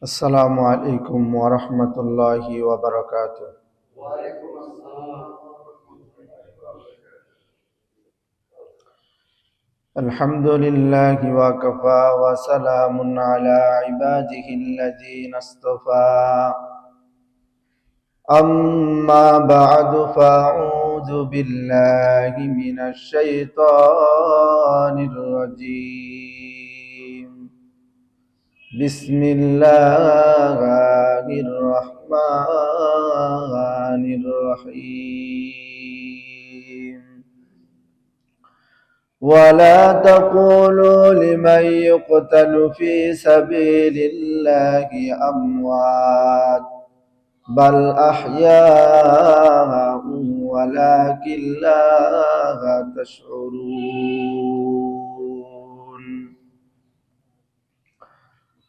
আসসালামু আলাইকুম ওয়া রাহমাতুল্লাহি ওয়া বারাকাতুহু। আলহামদুলিল্লাহি ওয়া কাফা ওয়া সালামুন আলা ইবাদিহিল্লাযীনা ইসতাফা। আম্মা বা'দু ফাআউযু বিল্লাহি মিনাশ শাইতানির রাজীম। বিসমিল্লাহির রহমানির রহিম। ولا تقولوا لمن يقتل في سبيل الله أموات بل أحياء ولكن لا تشعرون.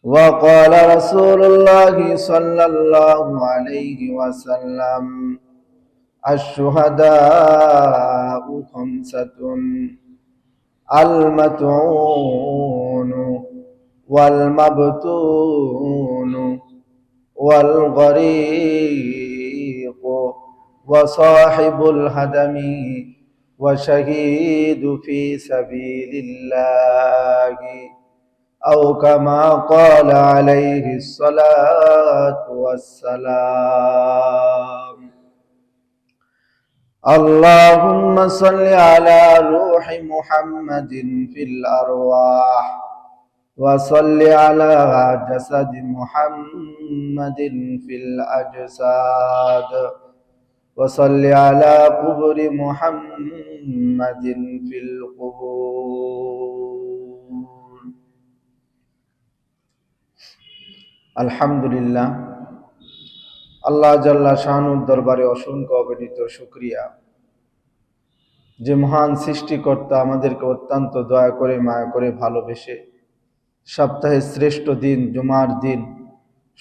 وقال رسول الله صلى الله عليه وسلم: الشهداء خمسة: المطعون والمبتون والغريق وصاحب الهدم وشهيد في سبيل الله، أو كما قال عليه الصلاة والسلام. اللهم صل على روح محمد في الأرواح، وصل على جسد محمد في الأجساد، وصل على قبر محمد في القبور. الحمد لله। আল্লাহ জাল্লা শানুর দরবারে অসংখ্য অগণিত শুকরিয়া, যে মহান সৃষ্টিকর্তা আমাদেরকে অত্যন্ত দয়া করে মায়া করে ভালোবেসে সপ্তাহের শ্রেষ্ঠ দিন জুমার দিন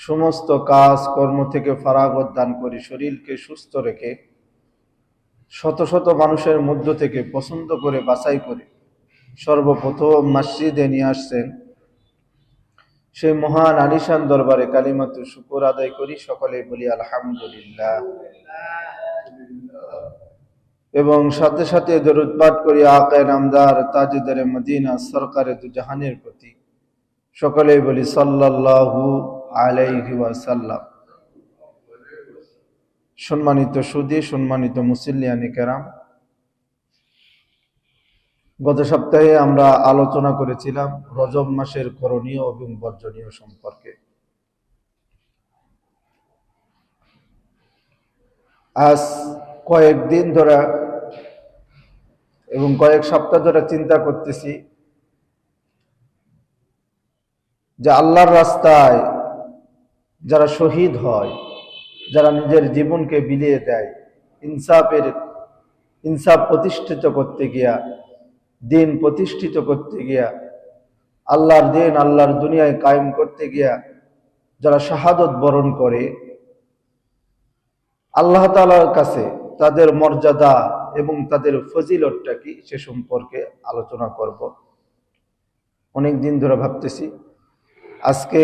সমস্ত কাজ কর্ম থেকে ফারাগত দান করে শরীরকে সুস্থ রেখে শত শত মানুষের মধ্য থেকে পছন্দ করে বাছাই করে সর্বপ্রথম মসজিদে নিয়ে আসছেন। সেই মহান আলিশান দরবারে কালিমাতুর শুকর আদায় করি, সকলে বলি আলহামদুলিল্লাহ। এবং সাথে সাথে দরুদ পাঠ করি আকায়ে নামদার তাজদার মদিনা সরকারে দু জাহানের প্রতি, সকলে বলি সাল্লাল্লাহু আলাইহি ওয়াসাল্লাম। সম্মানিত সুধী, সম্মানিত মুসল্লিয়ানে কেরাম, গত সপ্তাহে আমরা আলোচনা করেছিলাম রজব মাসের করণীয় এবং বর্জনীয় সম্পর্কে। আজ কয়েকদিন ধরে এবং কয়েক সপ্তাহ ধরে চিন্তা করতেছি যে আল্লাহর রাস্তায় যারা শহীদ হয়, যারা নিজের জীবনকে বিলিয়ে দেয় ইনসাফ প্রতিষ্ঠিত করতে গিয়া, দিন প্রতিষ্ঠিত করতে গিয়া, আল্লাহর দিন আল্লাহর দুনিয়ায় কায়েম করতে গিয়া যারা শাহাদত বরণ করে, আল্লাহ তাআলার কাছে তাদের মর্যাদা এবং তাদের ফজিলতটা কি সে সম্পর্কে আলোচনা করব। অনেক দিন ধরে ভাবতেছি আজকে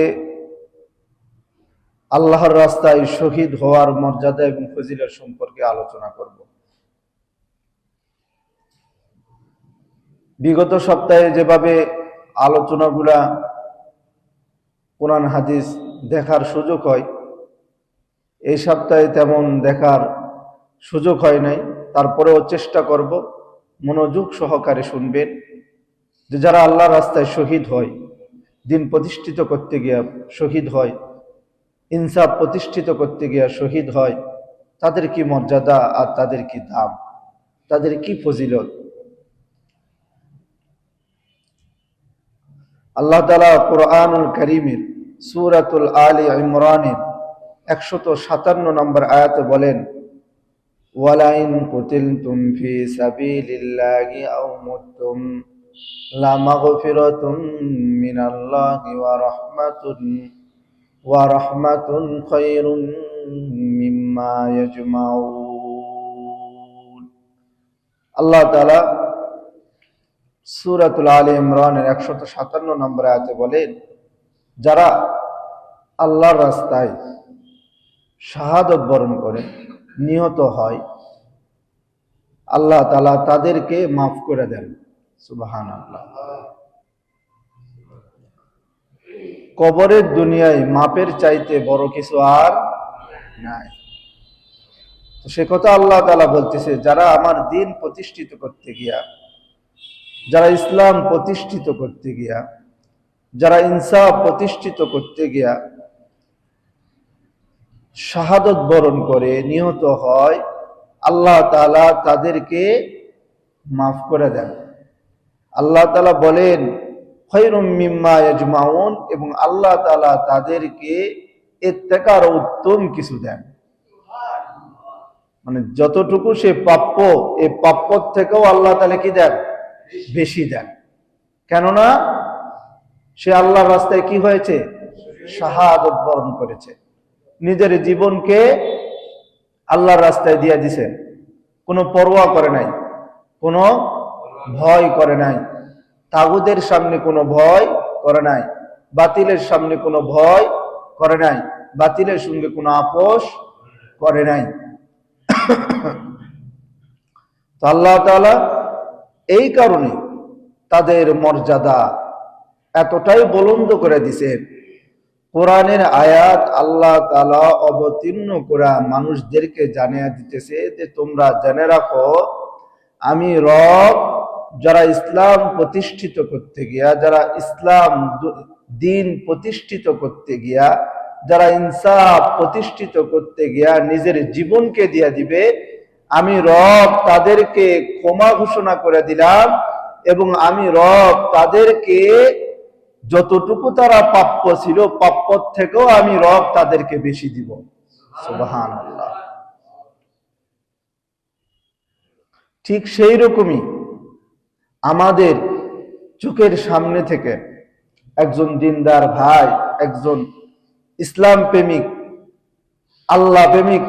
আল্লাহর রাস্তায় শহীদ হওয়ার মর্যাদা এবং ফজিলত সম্পর্কে আলোচনা করব। বিগত সপ্তাহে যেভাবে আলোচনাগুলা কোরআন হাদিস দেখার সুযোগ হয়, এই সপ্তাহে তেমন দেখার সুযোগ হয় নাই। তারপরেও চেষ্টা করব মনোযোগ সহকারে শুনবেন যে যারা আল্লাহর রাস্তায় শহীদ হয়, দিন প্রতিষ্ঠিত করতে গিয়া শহীদ হয়, ইনসাফ প্রতিষ্ঠিত করতে গিয়া শহীদ হয়, তাদের কি মর্যাদা আর তাদের কি দাম, তাদের কি ফজিলত। আল্লাহ তাআলা কুরআনুল কারীমের সূরাতুল আলি ইমরানের 157 নম্বর আয়াতে বলেন, ওয়ালাইন কুতিলতুম ফি সাবিলিল্লাহি আও মুততুম লামাগফিরাতুম মিনাল্লাহি ওয়া রাহমাতুন খায়রুম মিম্মা ইয়াজমাউন। আল্লাহ তাআলা সূরাতুল আলে ইমরানের 157 নম্বর আয়াতে বলেন, যারা আল্লাহর রাস্তায় শাহাদত বরণ করে নিহত হয়, আল্লাহ তাআলা তাদেরকে মাফ করে দেন। সুবহানাল্লাহ। কবরের দুনিয়ায় মাপের চাইতে বড় কিছু আর নাই। তো সে কথা আল্লাহ তাআলা বলতেছে, যারা আমার দিন প্রতিষ্ঠিত করতে গিয়া, যারা ইসলাম প্রতিষ্ঠিত করতে গিয়া, যারা ইনসাফ প্রতিষ্ঠিত করতে গিয়া শাহাদত বরণ করে নিহত হয়, আল্লাহ তাআলা তাদেরকে মাফ করে দেন। আল্লাহ তাআলা বলেন খায়রুম মিম্মা ইয়াজমাউন, এবং আল্লাহ তাআলা তাদেরকে এর থেকে আরো উত্তম কিছু দেন। মানে যতটুকু সে প্রাপ্য, এই প্রাপ্যর থেকেও আল্লাহ তাআলা কি দেন? বেশি দেন। কেননা সে আল্লাহর রাস্তায় কি হয়েছে? শাহাদত বরণ করেছে, নিজের জীবনকে আল্লাহর রাস্তায় দিয়ে দিছে, কোনো পরোয়া করে নাই, কোনো ভয় করে নাই, তাগুদের সামনে কোনো ভয় করে নাই, বাতিলের সামনে কোনো ভয় করে নাই, বাতিলের সঙ্গে কোনো আপোষ করে নাই। তো আল্লাহ তাআলা এই কারণে তাদের মর্যাদা এতটাই বুলন্দ করে দিয়েছেন। কোরআনের আয়াত আল্লাহ তাআলা অবতীর্ণ করে মানুষদেরকে জানিয়ে দিতেছে যে তোমরা জেনে রাখো, আমি রব, যারা ইসলাম প্রতিষ্ঠিত করতে গিয়া, যারা ইসলাম দিন প্রতিষ্ঠিত করতে গিয়া, যারা ইনসাফ প্রতিষ্ঠিত করতে গিয়া নিজের জীবনকে দিয়ে দিবে, আমি রব তাদেরকে ক্ষমা ঘোষণা করে দিলাম, এবং আমি রব তাদেরকে যতটুকু তারা প্রাপ্য ছিল প্রাপ্যর থেকেও আমি রব তাদেরকে বেশি দিব। সুবহানাল্লাহ। ঠিক সেই রকমই আমাদের চোখের সামনে থেকে একজন দিনদার ভাই, একজন ইসলাম প্রেমিক, আল্লাহ প্রেমিক,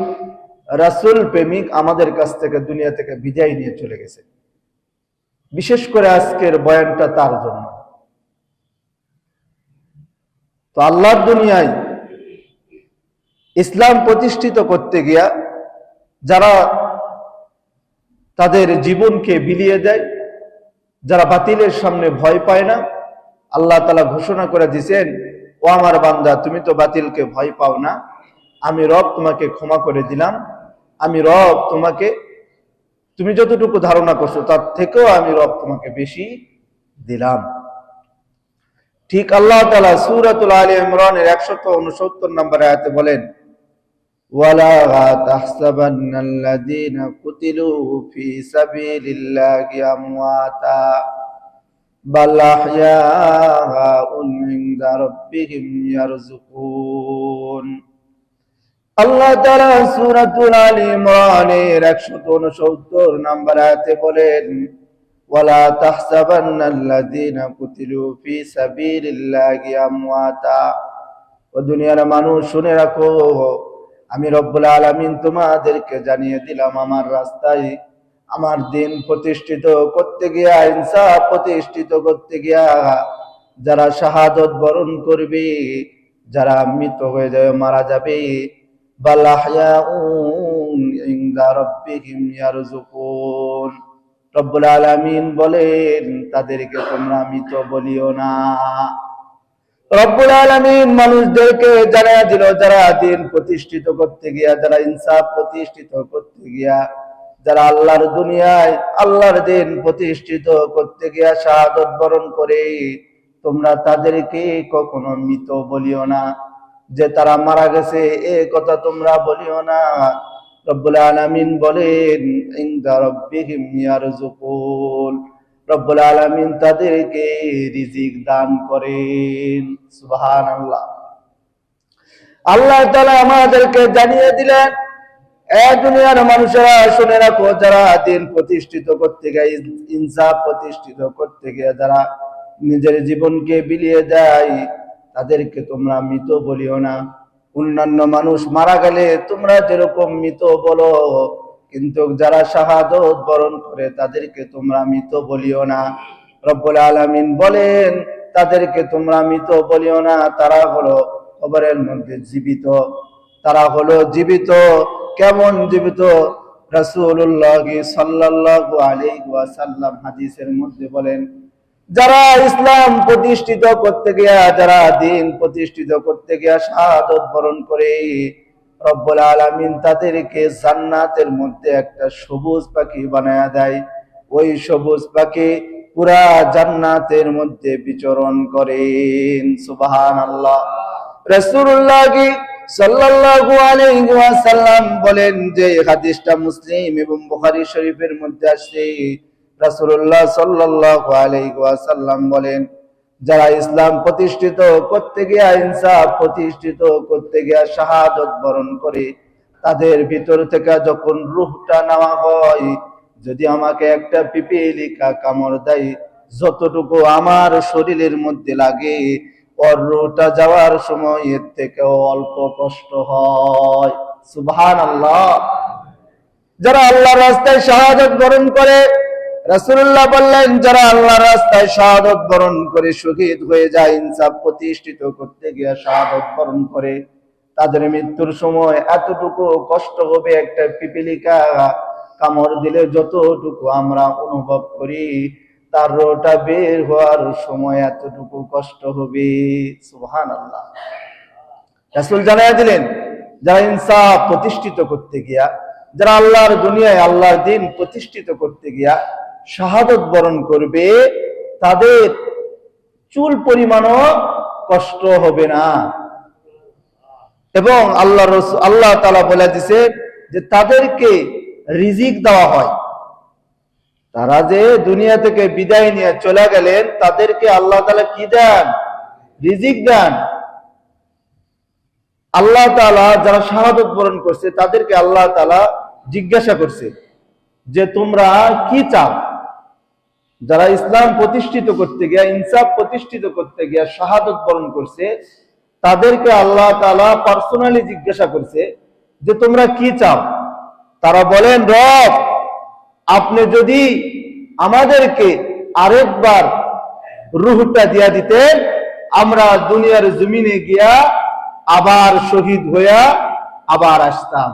রাসূল প্রেমিক আমাদের কাছ থেকে দুনিয়া থেকে বিদায় নিয়ে চলে গেছে। বিশেষ করে আজকের বয়ানটা তার জন্য। তো আল্লাহর দুনিয়ায় ইসলাম প্রতিষ্ঠিত করতে গিয়া যারা তাদের জীবনকে বিলিয়ে দেয়, যারা বাতিলের সামনে ভয় পায় না, আল্লাহ তাআলা ঘোষণা করে দিয়েছেন, ও আমার বান্দা, তুমি তো বাতিলকে ভয় পাও না, আমি রব তোমাকে ক্ষমা করে দিলাম, আমি রব তোমাকে, তুমি যতটুকু ধারণা করছো তার থেকেও আমি রব তোমাকে বেশি দিলাম। ঠিক আল্লাহ তাআলা সূরাতুল আলে ইমরানের 169 নম্বর আয়াতে বলেন, ওয়ালা তাহসাবান্নাল্লাযীনা কুতিলু ফি সাবিলিল্লাহি আমওয়াতা বাল আহইয়াউন ইনদা রাব্বিহিম ইয়ারযুকুন। আল্লাহ তাআলা সূরাতুল আলে ইমরানের 169 নম্বর আয়াতে বলেন, ওয়ালা তাহসাবান্নাল্লাযীনা কুতিলু ফি সাবিলিল্লাহি আমওয়াতা। ও দুনিয়ার মানুষ শুনে রাখো, আমি রব্বুল আলামিন তোমাদেরকে জানিয়ে দিলাম, আমার রাস্তায় আমার দিন প্রতিষ্ঠিত করতে গিয়া, ইনসাফ প্রতিষ্ঠিত করতে গিয়া যারা শাহাদত বরণ করবে, যারা মৃত হয়ে যাবে, মারা যাবে, বাল আহইয়াউন ইনদা রাব্বিহিম ইয়ারযুকুন, রব্বুল আলামিন বলেন তাদেরকে তোমরা মৃত বলিও না। রব্বুল আলামিন মানুষদেরকে জানিয়ে দিল, যারা দিন প্রতিষ্ঠিত করতে গিয়া, যারা ইনসাফ প্রতিষ্ঠিত করতে গিয়া, যারা আল্লাহর দুনিয়ায় আল্লাহর দিন প্রতিষ্ঠিত করতে গিয়া শাহাদত বরণ করে, তোমরা তাদেরকে কখনো মৃত বলিও না, যে তারা মারা গেছে এ কথা তোমরা বলিও না। রব্বুল আলামিন বলেন ইনদা রাব্বিহিম ইয়ারযুকুন, রব্বুল আলামিন তাদেরকে রিজিক দান করেন। সুবহানাল্লাহ। আল্লাহ তাআলা আমাদেরকে জানিয়ে দিলেন, এ দুনিয়ার মানুষেরা শুনে রাখো, যারা দিন প্রতিষ্ঠিত করতে গিয়ে, ইনসাফ প্রতিষ্ঠিত করতে গিয়ে যারা নিজের জীবনকে বিলিয়ে দেয়, তাদেরকে তোমরা মৃত বলিও না। অন্যান্য মানুষ মারা গেলে তোমরা যেরকম মৃত বলো, কিন্তু যারা শাহাদত বরণ করে তাদেরকে তোমরা মৃত বলিও না। রব্বুল আলামিন বলেন তাদেরকে তোমরা মৃত বলিও না, তারা হলো কবরের মধ্যে জীবিত। তারা হলো জীবিত। কেমন জীবিত? রাসূলুল্লাহ সাল্লাল্লাহু আলাইহি ওয়াসাল্লাম হাদিসের মধ্যে বলেন, যারা ইসলাম প্রতিষ্ঠিত করতে গিয়া, যারা দ্বীন প্রতিষ্ঠিত করতে গিয়া শাহাদাত বরণ করে, রব্বুল আলামিন তাদেরকে জান্নাতের মধ্যে একটা সবুজ পাখি বানায়া দেয়। ওই সবুজ পাখি পুরা জান্নাতের মধ্যে বিচরণ করেন। সুবহানাল্লাহ। রাসূলুল্লাহ সাল্লাল্লাহু আলাইহি ওয়াসাল্লাম বলেন যে হাদিসটা মুসলিম এবং বুখারী শরীফের মধ্যে আছে। রাসূলুল্লাহ সাল্লাল্লাহু আলাইহি ওয়াসাল্লাম বলেন, যারা ইসলাম প্রতিষ্ঠিত করতে গিয়া, ইনসাফ প্রতিষ্ঠিত করতে গিয়া শাহাদাত বরণ করে, তাদের ভিতর থেকে যখন রূহটা নেওয়া হয়, যদি আমাকে একটা পিপীলিকা কামড় দেয়, যতটুকু আমার শরীরের মধ্যে লাগে, ওর রূহটা যাওয়ার সময় এর থেকেও অল্প কষ্ট হয়। সুবহানাল্লাহ। যারা আল্লাহর রাস্তায় শাহাদাত বরণ করে, রাসূলুল্লাহ বললেন, যারা আল্লাহর রাস্তায় শাহাদাত বরণ করে শহীদ হয়ে যায়, ইনসাফ প্রতিষ্ঠিত করতে গিয়ে শাহাদাত বরণ করে, তাদের মৃত্যুর সময় এতটুকু কষ্ট হবে, একটা পিপীলিকা কামড় দিলে যতটুকু আমরা অনুভব করি, তার রোটা বের হওয়ার সময় এতটুকু কষ্ট হবে। সুবহানাল্লাহ। রাসূল জানায়া দিলেন, যারা ইনসাফ প্রতিষ্ঠিত করতে গিয়া, যারা আল্লাহর দুনিয়ায় আল্লাহর দ্বীন প্রতিষ্ঠিত করতে গিয়া শাহাদাত বরণ করবে, তাদের চুল পরিমাণও কষ্ট হবে না। এবং আল্লাহ তাআলা বলে দিয়েছে যে তাদেরকে রিজিক দেওয়া হয়। তারা যে দুনিয়া থেকে বিদায় নিয়ে চলে গেলেন, তাদেরকে আল্লাহ তাআলা কি দেন? রিজিক দেন। আল্লাহ তাআলা যারা শাহাদাত বরণ করছে, তাদেরকে আল্লাহ তাআলা জিজ্ঞাসা করছে যে তোমরা কি চাও? যারা ইসলাম প্রতিষ্ঠিত করতে গিয়া, ইনসাফ প্রতিষ্ঠিত করতে গিয়া শাহাদাত বরণ করছে, তাদেরকে আল্লাহ তাআলা পার্সোনালি জিজ্ঞাসা করছে যে তোমরা কি চাও? তারা বলেন, রব, আপনি যদি আমাদেরকে আরেকবার রূহটা দিয়া দিতেন, আমরা দুনিয়ার জমিনে গিয়া আবার শহীদ হইয়া আবার আসতাম।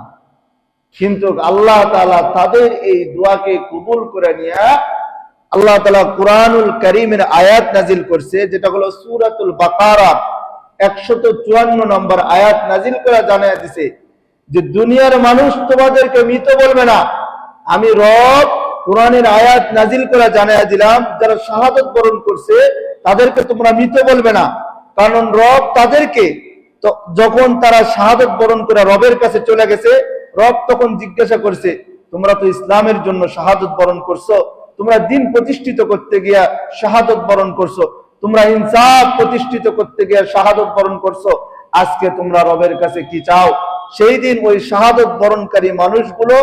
কিন্তু আল্লাহ তাআলা তাদের এই দোয়াকে কবুল করে নিয়া আল্লাহ তাআলা কুরআনুল কারীমের আয়াত নাজিল করছে, যেটা হলো সূরাতুল বাকারা 154 নম্বর আয়াত নাজিল করে জানায়া দিছে যে দুনিয়ার মানুষ তোমাদেরকে মৃত বলবে না। আমি রব কোরআনের আয়াত নাজিল করে জানায়া দিলাম, যারা শাহাদাত বরণ করছে তাদেরকে তোমরা মৃত বলবে না। কারণ রব তাদেরকে যখন তারা শাহাদাত বরণ করে রবের কাছে চলে গেছে, রব তখন জিজ্ঞাসা করছে, তোমরা তো ইসলামের জন্য শাহাদাত বরণ করছো, তোমরা দ্বীন প্রতিষ্ঠিত করতে গিয়া শাহাদাত বরণ করছো, তোমরা ইনসাফ প্রতিষ্ঠিত করতে গিয়া শাহাদাত বরণ করছো, আজকে তোমরা রবের কাছে কি চাও? সেই দিন ওই শাহাদাত বরণকারী মানুষগুলো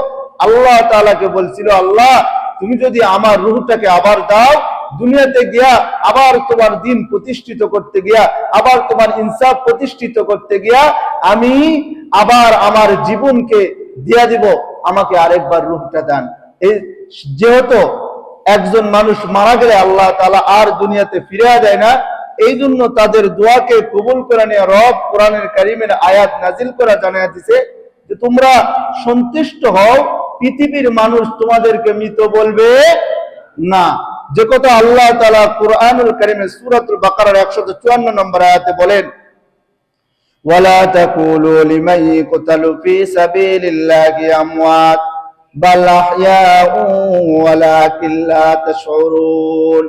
আল্লাহ তাআলাকে বলছিল, আল্লাহ, তুমি যদি আমার রূহটাকে আবার দাও, দুনিয়াতে গিয়া আবার তোমার দ্বীন প্রতিষ্ঠিত করতে গিয়া, আবার তোমার ইনসাফ প্রতিষ্ঠিত করতে গিয়া আমি আবার আমার জীবনকে দিয়া দিব, আমাকে আরেকবার রূহটা দেন। এই যেহেতু একজন মানুষ মারা গেলে আল্লাহ তাআলা আর দুনিয়াতে ফিরিয়ে দেয় না, এই জন্য তাদের দোয়াকে কবুল করে নিয়ে রব কোরআনের কারীমের আয়াত নাজিল করে জানায়া দিয়েছে যে তোমরা সন্তুষ্ট হও, পৃথিবীর মানুষ তোমাদেরকে মৃত বলবে না। যে কথা আল্লাহ তাআলা কুরআনুল কারীমের সূরাতুল বাকারার 154 নম্বর আয়াতে বলেন, ওয়ালা তাকুলু লিমান ইয়াকতালু ফি সাবিলিল্লাহি আমওয়াত বাল আহইয়াউ ওয়ালাকিন লা তাশউরুন।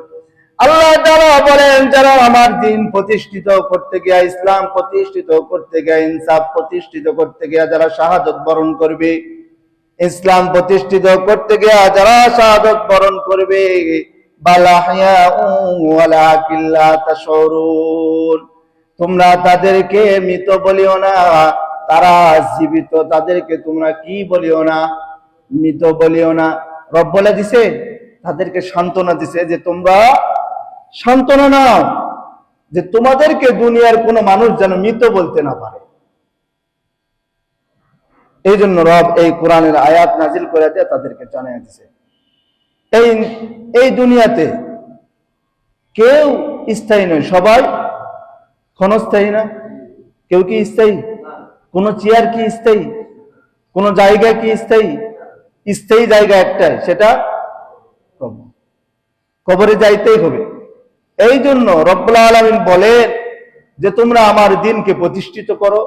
আল্লাহ তাআলা বলেন, যারা আমার দ্বীন প্রতিষ্ঠিত করতে গিয়া, ইসলাম প্রতিষ্ঠিত করতে গিয়া, ইনসাফ প্রতিষ্ঠিত করতে গিয়া যারা শাহাদাত বরণ করবে, ইসলাম প্রতিষ্ঠিত করতে গিয়া যারা শাহাদাত বরণ করবে, বাল আহইয়াউ ওয়ালাকিন লা তাশউরুন, তোমরা তাদেরকে মৃত বলিও না, তারা জীবিত, তাদেরকে তোমরা কি বলিও না? মৃত বলিও না। রব বলে দিছে, তাদেরকে সান্ত্বনা দিছে যে তোমরা সান্ত্বনা নাও যে তোমাদেরকে দুনিয়ার কোনো মানুষ যেন মৃত বলতে না পারে। এই জন্য রব এই কোরআনের আয়াত নাজিল করে দিয়ে তাদেরকে জানিয়ে দিছে, এই দুনিয়াতে কেউ স্থায়ী নয়, সবাই ক্ষণস্থায়ী না? কেউ কি স্থায়ী? কোন চেয়ার কি স্থায়ী? কোন জায়গা কি স্থায়ী? স্থায়ী জায়গা একটাই, সেটা কবর। কবরে যাইতেই হবে। এই জন্য রব্বুল আলামিন বলেন যে তোমরা আমার দ্বীনকে প্রতিষ্ঠিত করো,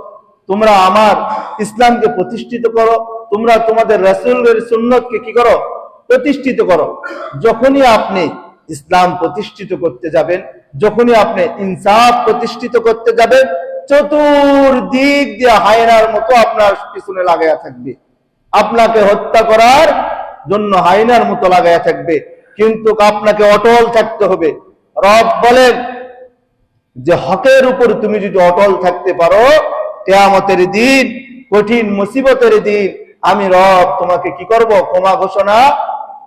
তোমরা আমার ইসলামকে প্রতিষ্ঠিত করো, তোমরা তোমাদের রাসূলের সুন্নতকে কি করো? প্রতিষ্ঠিত করো। যখনই আপনি ইসলাম প্রতিষ্ঠিত করতে যাবেন, যখনই আপনি ইনসাফ প্রতিষ্ঠিত করতে যাবেন, চতুর্দিক দিয়ে হায়নার মতো আপনার পিছনে লাগাইয়া থাকবে, আপনাকে হত্যা করার জন্য হায়নার মতো লাগাইয়া থাকবে, কিন্তু আপনাকে অটল থাকতে হবে। রব বলেন যে হকের উপর তুমি যদি অটল থাকতে পারো, কিয়ামতের দিন, কঠিন মুসিবতের দিন আমি রব তোমাকে কি করব? ক্ষমা ঘোষণা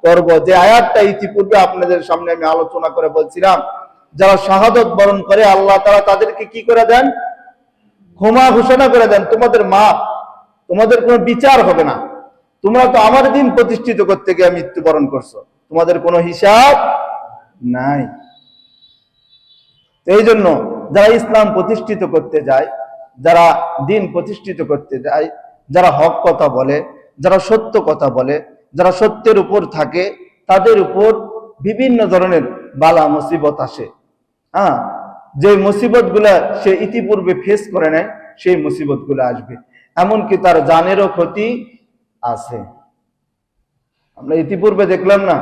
করব। যে আয়াতটা ইতিপূর্বে আপনাদের সামনে আমি আলোচনা করে বলছিলাম, যারা শাহাদত বরণ করে আল্লাহ তাআলা তাদেরকে কি করে দেন? ক্ষমা ঘোষণা করে দেন। তোমাদের মাফ, তোমাদের কোনো বিচার হবে না, তোমরা তো আমার দিন প্রতিষ্ঠিত করতে গিয়ে মৃত্যুবরণ করছো, তোমাদের কোনো হিসাব নাই। এই জন্য যারা ইসলাম প্রতিষ্ঠিত করতে যায়, যারা দিন প্রতিষ্ঠিত করতে যায়, যারা হক কথা বলে, যারা সত্য কথা বলে, যারা সত্যের উপর থাকে, তাদের উপর বিভিন্ন ধরনের বালা মুসিবত আসে। যে মুসিবত গুলা সে ইতিপূর্বে ফেস করে নেয়, সেই মুসিবত গুলা আসবে। এমনকি তার জানেরও ক্ষতি আছে। আমরা ইতিপূর্বে দেখলাম না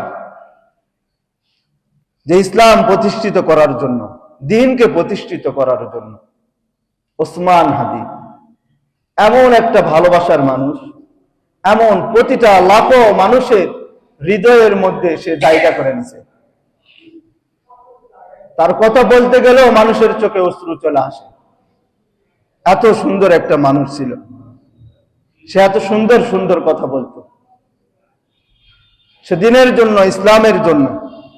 যে ইসলাম প্রতিষ্ঠিত করার জন্য, দ্বীনকে প্রতিষ্ঠিত করার জন্য ওসমান হাদি এমন একটা ভালোবাসার মানুষ, এমন প্রতিটা লাখো মানুষের হৃদয়ের মধ্যে সে জায়গা করে নিছে। তার কথা বলতে গেলেও মানুষের চোখে অশ্রু চলে আসে। এত সুন্দর একটা মানুষ ছিল, সে এত সুন্দর সুন্দর কথা বলতো। সে দ্বীনের জন্য, ইসলামের জন্য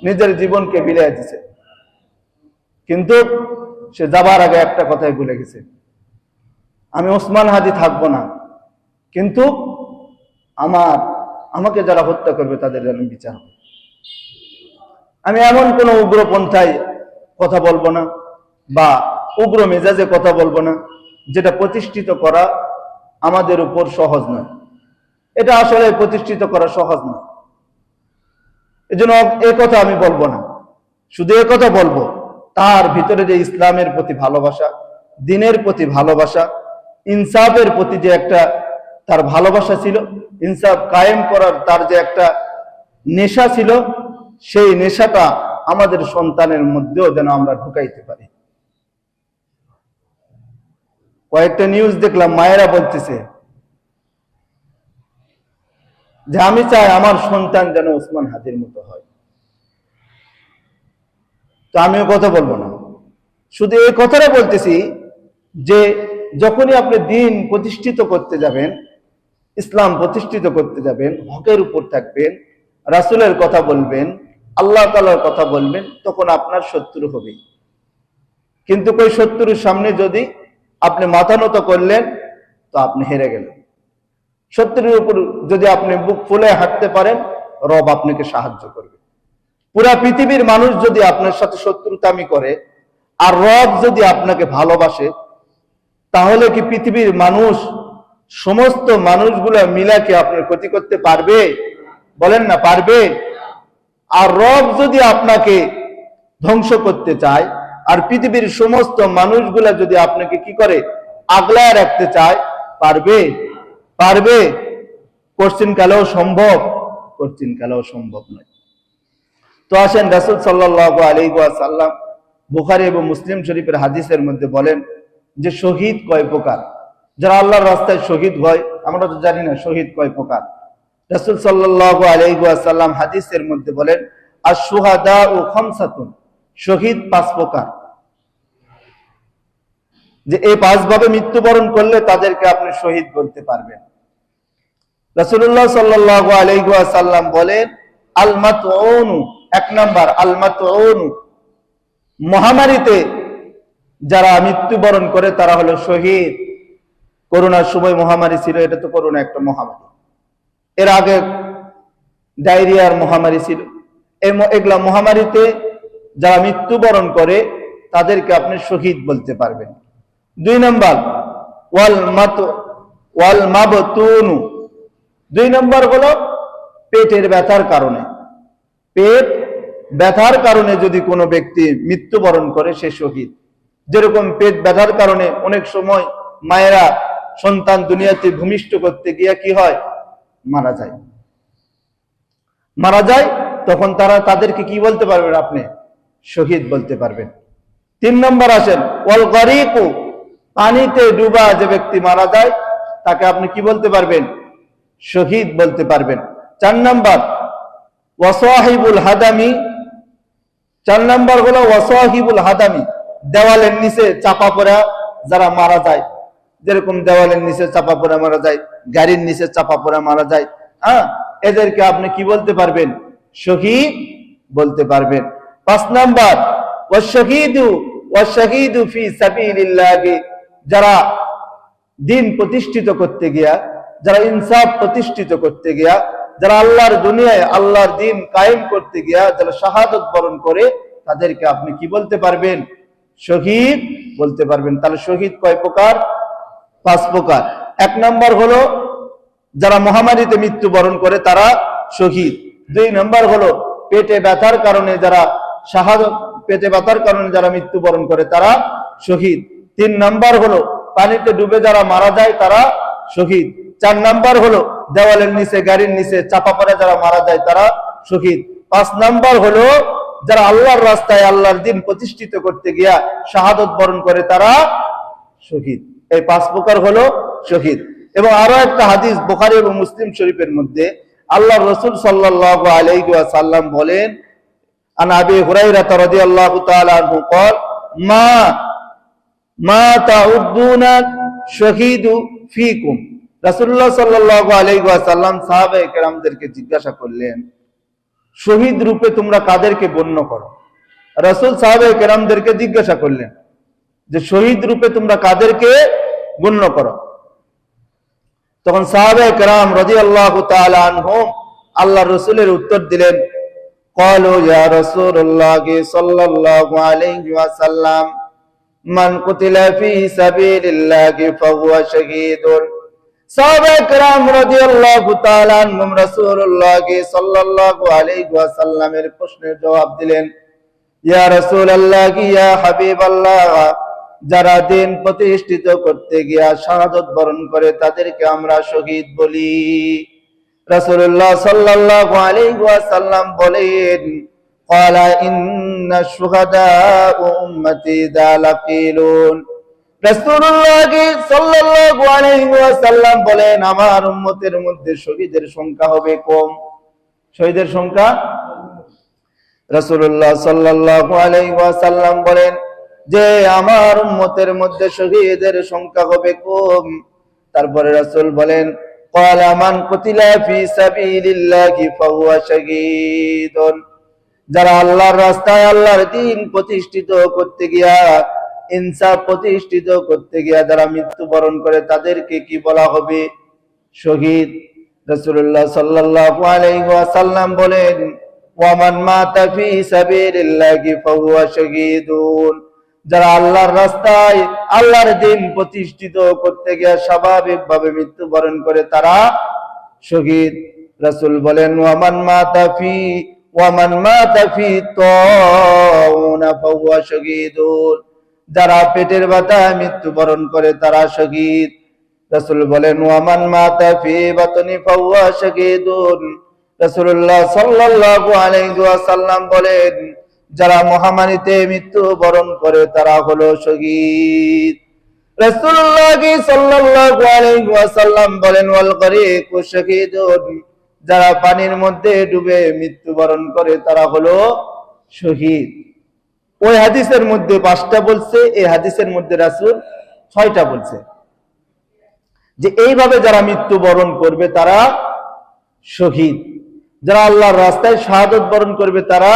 নিজের জীবনকে বিলিয়ে দিছে, কিন্তু সে যাবার আগে একটা কথাই ভুলে গেছে, আমি ওসমান হাদি থাকবো না, কিন্তু আমাকে যারা হত্যা করবে তাদের যেন বিচার হবে। আমি এমন কোন উগ্রপন্থায় কথা বলবো না বা উগ্র মেজাজে কথা বলবো না যেটা প্রতিষ্ঠিত করা আমাদের উপর সহজ নয়। এটা আসলে প্রতিষ্ঠিত করা সহজ নয়। এজন্য এ কথা আমি বলবো না। শুধু এ কথা বলবো, তার ভিতরে যে ইসলামের প্রতি ভালোবাসা, দ্বীনের প্রতি ভালোবাসা, ইনসাফের প্রতি যে একটা তার ভালোবাসা ছিল, ইনসাফ কায়েম করার তার যে একটা নেশা ছিল, সেই নেশাটা আমাদের সন্তানের মধ্যেও যেন আমরা ঢুকাইতে পারি। কয়েকটা নিউজ দেখলাম, মায়েরা বলতেছে যে আমি চাই আমার সন্তান যেন ওসমান হাদির মতো হয়। তো আমিও কথা বলবো না, শুধু এই কথাটা বলতেছি যে যখনই আপনি দ্বীন প্রতিষ্ঠিত করতে যাবেন, ইসলাম প্রতিষ্ঠিত করতে যাবেন, হকের উপর থাকবেন, রাসূলের কথা বলবেন, আল্লাহ তাআলার কথা বলবেন, তখন আপনার শত্রু হবে। কিন্তু ওই শত্রুর সামনে যদি আপনি মাথা নত করলেন, তো আপনি হেরে গেলেন। শত্রুর উপর যদি আপনি বুক ফুলে হাঁটতে পারেন, রব আপনাকে সাহায্য করবে। পুরা পৃথিবীর মানুষ যদি আপনার সাথে শত্রুতামি করে আর রব যদি আপনাকে ভালোবাসে, তাহলে কি পৃথিবীর মানুষ, সমস্ত মানুষগুলো মিলা কি আপনার ক্ষতি করতে পারবে? বলেন না, পারবে? আর রব যদি আপনাকে ধ্বংস করতে চায় আর পৃথিবীর সমস্ত মানুষগুলা যদি আপনাকে কি করে? আগলায় রাখতে চায়, পারবে? পারবে? কোশ্চিন কালেও সম্ভব? কোশ্চিন কালেও সম্ভব নয়। তো আসেন, রাসূল সাল্লাল্লাহু আলাইহি ওয়াসাল্লাম বুখারী এবং মুসলিম শরীফের হাদিসের মধ্যে বলেন যে শহীদ কয় প্রকার। যারা আল্লাহর রাস্তায় শহীদ হয়, আমরা তো জানি না শহীদ কয় প্রকার। রাসূল সাল্লাল্লাহু আলাইহি ওয়াসাল্লাম হাদিসের মধ্যে বলেন আশ-শুহাদাউ খামসাতুন, শহীদ 5 প্রকার। যে এই 5 ভাবে মৃত্যুবরণ করলে তাদেরকে আপনি শহীদ বলতে পারবেন। রাসূলুল্লাহ সাল্লাল্লাহু আলাইহি ওয়াসাল্লাম বলেন আল মাতউন, 1 নাম্বার আল মাতউন, মহামারীতে যারা মৃত্যুবরণ করে তারা হলো শহীদ। করোনার সময় মহামারী ছিল, এটা তো করোনা একটা মহামারী। এর আগে ডায়রিয়ার মহামারী ছিল। এগুলা মহামারীতে যারা মৃত্যুবরণ করে তাদেরকে আপনি শহীদ বলতে পারবেন। 2 নাম্বার ওয়াল মাবতুনু, 2 নম্বর হলো পেটের ব্যথার কারণে। পেট ব্যথার কারণে যদি কোনো ব্যক্তি মৃত্যুবরণ করে সে শহীদ। যেরকম পেট ব্যথার কারণে অনেক সময় মায়েরা সন্তান দুনিয়াতে ভূমিষ্ঠ করতে গিয়ে কি হয়, মারা যায়। তখন তাদেরকে কি বলতে পারবেন আপনি? শহীদ বলতে পারবেন। 3 নম্বর আসেন ওয়াল গরিকু, পানিতে ডুবা যে ব্যক্তি মারা যায় তাকে আপনি কি বলতে পারবেন? শহীদ বলতে পারবেন। 4 নম্বর ওয়াসাহিবুল হাদামি, 4 নম্বর হলো ওয়াসাহিবুল হাদামি, দেওয়ালের নিচে চাপা পড়া যারা মারা যায়, যেরকম দেওয়ালের নিচে চাপা পড়া মারা যায়, গাড়ির নিচে চাপা পড়া মারা যায়, এদেরকে আপনি কি বলতে পারবেন? শহীদ বলতে পারবেন। 5 নম্বর ওয়াশাহিদু ফি সাবিলিল্লাহ, যারা দিন প্রতিষ্ঠিত করতে গিয়া, যারা ইনসাফ প্রতিষ্ঠিত করতে গিয়া, যারা আল্লাহর দুনিয়ায় আল্লাহর দিন কায়েম করতে গিয়া যারা শাহাদত বরণ করে, তাদেরকে আপনি কি বলতে পারবেন? শহীদ বলতে পারবেন। তাহলে শহীদ কয় প্রকার? 5 প্রকার। 1 নম্বর হলো যারা মহামারীতে মৃত্যুবরণ করে তারা শহীদ। 2 নম্বর হলো পেটে ব্যথার কারণে যারা মৃত্যুবরণ করে তারা শহীদ। 3 নম্বর হলো পানিতে ডুবে যারা মারা যায় তারা শহীদ। 4 নম্বর হলো দেওয়ালের নিচে গাড়ির নিচে চাপা পড়ে যারা মারা যায় তারা শহীদ। 5 নম্বর হলো যারা আল্লাহর রাস্তায় আল্লাহর দিন প্রতিষ্ঠিত করতে গিয়া শাহাদত বরণ করে তারা শহীদ। এই 5 প্রকার হলো শহীদ। এবং আরো একটা হাদিস বুখারী এবং মুসলিম শরীফের মধ্যে আল্লাহর রাসূল সাল্লাল্লাহু আলাইহি ওয়াসাল্লাম বলেন, আন আবি হুরায়রা রাদিয়াল্লাহু তাআলা আনহু قال মা তাউদ্দুনা শাহীদু ফীকুম। রাসূলুল্লাহ সাল্লাল্লাহু আলাইহি ওয়াসাল্লাম সাহাবায়ে কেরামদেরকে জিজ্ঞাসা করলেন, শহীদ রূপে তোমরা কাদেরকে গণ্য করো? রাসূল সাহাবায়ে কেরামদেরকে জিজ্ঞাসা করলেন যে শহীদ রূপে তোমরা কাদেরকে গণ্য করো? তখন সাহাবায়ে কেরাম রাদিয়াল্লাহু তাআলা আনহুম আল্লাহর রাসূলের উত্তর দিলেন, ক্বালু ইয়া রাসূলুল্লাহ সাল্লাল্লাহু আলাইহি ওয়াসাল্লাম মান কুতিলা ফি সাবিলিল্লাহি ফাহুয়া শাহীদুন। সাহাবায়ে কেরাম রাদিয়াল্লাহু তাআলা আনহুম রাসূলুল্লাহ সাল্লাল্লাহু আলাইহি ওয়াসাল্লামের প্রশ্নের জবাব দিলেন, ইয়া রাসূলুল্লাহ, ইয়া হাবিবাল্লাহ, যারা দিন প্রতিষ্ঠিত করতে গিয়া শাহাদত বরণ করে তাদেরকে আমরা শহীদ বলি। রাসূলুল্লাহ সাল্লাল্লাহু আলাইহি ওয়াসাল্লাম বলেন, ক্বালা ইন্না শুহাদা উম্মতি দালাকিলুন। রাসূলুল্লাহ সাল্লাল্লাহু আলাইহি ওয়াসাল্লাম বলেন, আমার উম্মতের মধ্যে শহীদের সংখ্যা হবে কম। শহীদের সংখ্যা, রাসূলুল্লাহ সাল্লাল্লাহু আলাইহি ওয়াসাল্লাম বলেন যে আমার উম্মতের মধ্যে শহীদের সংখ্যা হবে কম। তারপরে রাসূল বলেন, ক্বালা মান কুতিলা ফি সাবিলিল্লাহি ফাহুয়া শাহীদুন। যারা আল্লাহর রাস্তায় আল্লাহর দ্বীন প্রতিষ্ঠিত করতে গিয়া, ইনসাফ প্রতিষ্ঠিত করতে গিয়া যারা মৃত্যুবরণ করে তাদেরকে কি বলা হবে? শহীদ। রাসূলুল্লাহ সাল্লাল্লাহু আলাইহি ওয়াসাল্লাম বলেন, ওয়া মান মাতা ফি সাবিলিল্লাহি ফাহুয়া শাহীদুন। যারা আল্লাহর রাস্তায় আল্লাহর দ্বীন প্রতিষ্ঠিত করতে গিয়ে স্বাভাবিকভাবে মৃত্যুবরণ করে তারা শহীদ। রাসূল বলেন, ওয়া মান মাতা ফি তাউনা ফাহুয়া শাহীদুন। যারা পেটের ব্যথায় মৃত্যুবরণ করে তারা শহীদ। রাসূল বলেন, ওয়া মান মাতা ফি বাতনি ফাহুয়া শাহীদুন। রাসূলুল্লাহ সাল্লাল্লাহু আলাইহি ওয়াসাল্লাম বলেন, যারা মহামারীতে মৃত্যুবরণ করে তারা হলো শহীদ। রাসূলুল্লাহ সাল্লাল্লাহু আলাইহি ওয়াসাল্লাম বলেন, ওয়াল গরিকু শাহীদুন। যারা পানির মধ্যে ডুবে মৃত্যুবরণ করে তারা হলো শহীদ। ওই হাদিসের মধ্যে 5টা বলছে, এই হাদিসের মধ্যে রাসূল 6টা বলছে যে এইভাবে যারা মৃত্যুবরণ করবে তারা শহীদ। যারা আল্লাহর রাস্তায় শাহাদত বরণ করবে তারা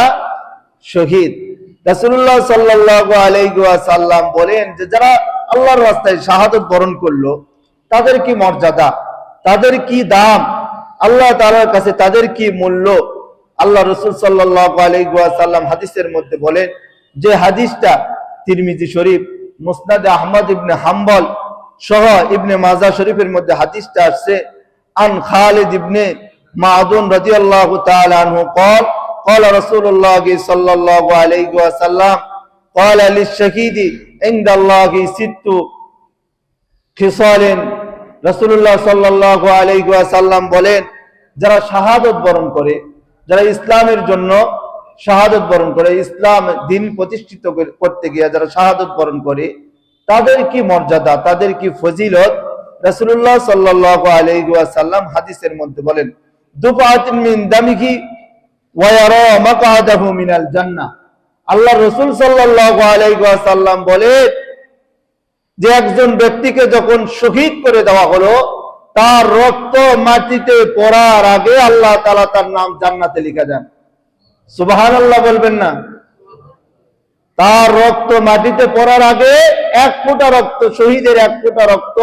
শহীদ। রাসূলুল্লাহ সাল্লাল্লাহু আলাইহি ওয়াসাল্লাম বলেন যে যারা আল্লাহর রাস্তায় শাহাদত বরণ করলো তাদের কি মর্যাদা, তাদের কি দাম, আল্লাহ তাআলার কাছে তাদের কি মূল্য। আল্লাহ রাসূল সাল্লাল্লাহু আলাইহি ওয়াসাল্লাম হাদিসের মধ্যে বলেন, যে হাদিসটা তিরমিজি শরীফ, মুসনাদে আহমদ ইবনে হাম্বল সহ ইবনে মাজাহ শরীফের মধ্যে হাদিসটা আসছে, আন খালিদ ইবনে মাদুন রাদিয়াল্লাহু তাআলা আনহু قال قال رسول الله صلى الله عليه وسلم قال للشهيد عند الله ست خصال। রাসূলুল্লাহ সাল্লাল্লাহু আলাইহি ওয়াসাল্লাম বলেন, যারা শাহাদাত বরণ করে, যারা ইসলামের জন্য শাহাদাত বরণ করে, ইসলাম দ্বীন প্রতিষ্ঠিত করতে গিয়ে যারা শাহাদাত বরণ করে, তাদের কি মর্যাদা, তাদের কি ফজিলত, রাসূলুল্লাহ সাল্লাল্লাহু আলাইহি ওয়াসাল্লাম হাদিসের মধ্যে বলেন, দুফাতিন মিন দামিহি ওয়া ইয়ারা মাকআদাহু মিনাল জান্নাহ। আল্লাহ রাসূল সাল্লাল্লাহু আলাইহি ওয়াসাল্লাম বলেন যে একজন ব্যক্তিকে যখন শহীদ করে দেওয়া হলো, তার রক্ত মাটিতে পড়ার আগে আল্লাহ তাআলা তার নাম জান্নাতে লিখে দেন। সুবহানাল্লাহ বলবেন না? তার রক্ত মাটিতে পড়ার আগে, এক ফোঁটা রক্ত, শহীদের এক ফোঁটা রক্ত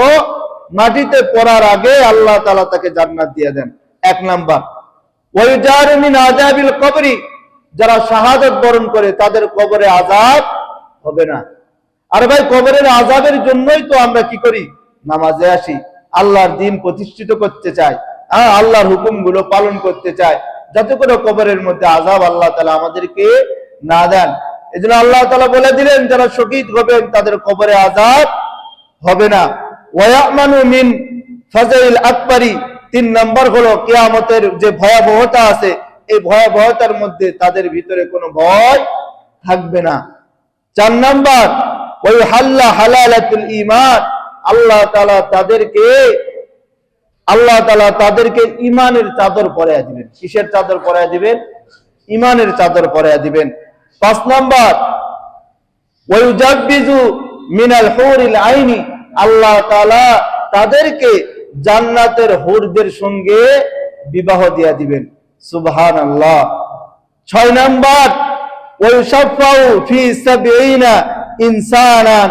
মাটিতে পড়ার আগে আল্লাহ তাআলা তাকে জান্নাত দিয়ে দেন। এক নাম্বার। ওয়াইজারু মিন আযাবিল কবরি, যারা শাহাদাত বরণ করে তাদের কবরে আযাব হবে না। আর ভাই, কবরের আযাবের জন্যই তো আমরা কি করি? নামাজে আসি, আল্লাহর দ্বীন প্রতিষ্ঠিত করতে চাই, আল্লাহর হুকুমগুলো পালন করতে চাই, যাতে করে কবরের মধ্যে আযাব আল্লাহ তাআলা আমাদেরকে না দেন। এজন্য আল্লাহ তাআলা বলে দিলেন, যারা শহীদ হবেন তাদের কবরে আযাব হবে না। ওয়ায়ামানু মিন ফাজাইল আকবারি, 3 নাম্বার হলো কিয়ামতের যে ভয়াবহতা আছে, এই ভয়াবহতার মধ্যে তাদের ভিতরে কোনো ভয় থাকবে না। 4 নাম্বার, ওয়াইহাল্লা হালালাতুল ঈমান, আল্লাহ তাআলা তাদেরকে ঈমানের চাদর পরায়া দিবেন। কিসের চাদর পরায়া দিবেন? ঈমানের চাদর পরায়া দিবেন। 5 নাম্বার, ওয়ায়ুজাব্বিজু মিনাল হুরিল আইনি, আল্লাহ তাআলা তাদেরকে জান্নাতের হুরদের সঙ্গে বিবাহ দিয়া দিবেন। সুবহানাল্লাহ। 6 নাম্বার, ওয়ায়ুশাফাউ ফি 70 ইনসানান,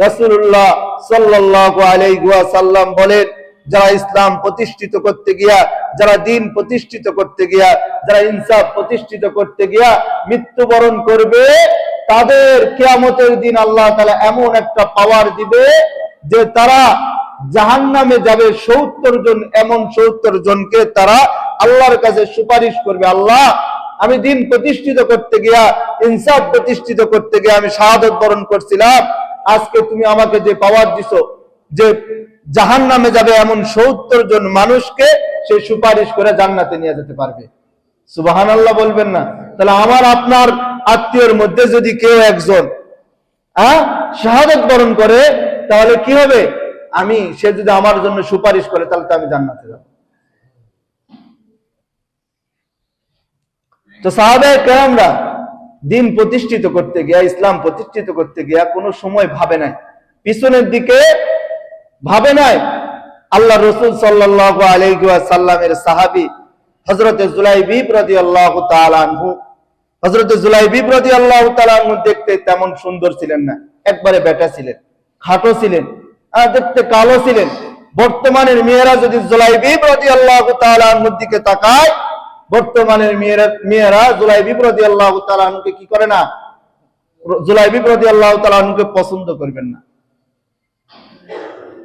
রাসূলুল্লাহ সাল্লাল্লাহু আলাইহি ওয়াসাল্লাম বলেন, যারা ইসলাম প্রতিষ্ঠিত করতে গিয়া, যারা দ্বীন প্রতিষ্ঠিত করতে গিয়া, যারা ইনসাফ প্রতিষ্ঠিত করতে গিয়া মৃত্যুবরণ করবে, তাদের কিয়ামতের দিন আল্লাহ তাআলা এমন একটা পাওয়ার দিবে যে তারা জাহান্নামে যাবে 70 জন। এমন 70 জনকে তারা আল্লাহর কাছে সুপারিশ করবে, আল্লাহ, আমি দ্বীন প্রতিষ্ঠিত করতে গিয়া, ইনসাফ প্রতিষ্ঠিত করতে গিয়া আমি শাহাদাত বরণ করছিলাম, আজকে তুমি আমাকে যে পাওয়ার দিছো যে জাহান্নামে যাবে এমন 70 জন মানুষকে সে সুপারিশ করে জান্নাতে নিয়ে যেতে পারবে। সুবহানাল্লাহ বলবেন না? তাহলে আমার আপনার আত্মীয়র মধ্যে যদি কেউ একজন শাহাদাত বরণ করে, তাহলে কি হবে? সে যদি আমার জন্য সুপারিশ করে, তাহলে তো আমি জান্নাতে যাব। তো সাহাবায়ে কেরামরা দ্বীন প্রতিষ্ঠিত করতে গিয়া, ইসলাম প্রতিষ্ঠিত করতে গিয়া কোনো সময় ভাবে নাই, পিছনের দিকে ভাবে নাই। আল্লাহ রাসূল সাল্লাল্লাহু আলাইহি ওয়াসাল্লামের সাহাবী হযরতে জুলাইবিব রাদিয়াল্লাহু তাআলা আনহু, হযরতে জুলাইবিব রাদিয়াল্লাহু তাআলা আনহু দেখতে তেমন সুন্দর ছিলেন না, একবারে বেটা ছিলেন, খাটো ছিলেন, দেখতে কালো ছিলেন। বর্তমানের মেয়েরা যদি জুলাইবিব রাদিয়াল্লাহু তাআলা আনহুর দিকে তাকায়, বর্তমানের মেয়েরা জুলাইবিব রাদিয়াল্লাহু তাআলা আনহুকে কি করে না? জুলাইবিব রাদিয়াল্লাহু তাআলা আনহুকে পছন্দ করবেন না।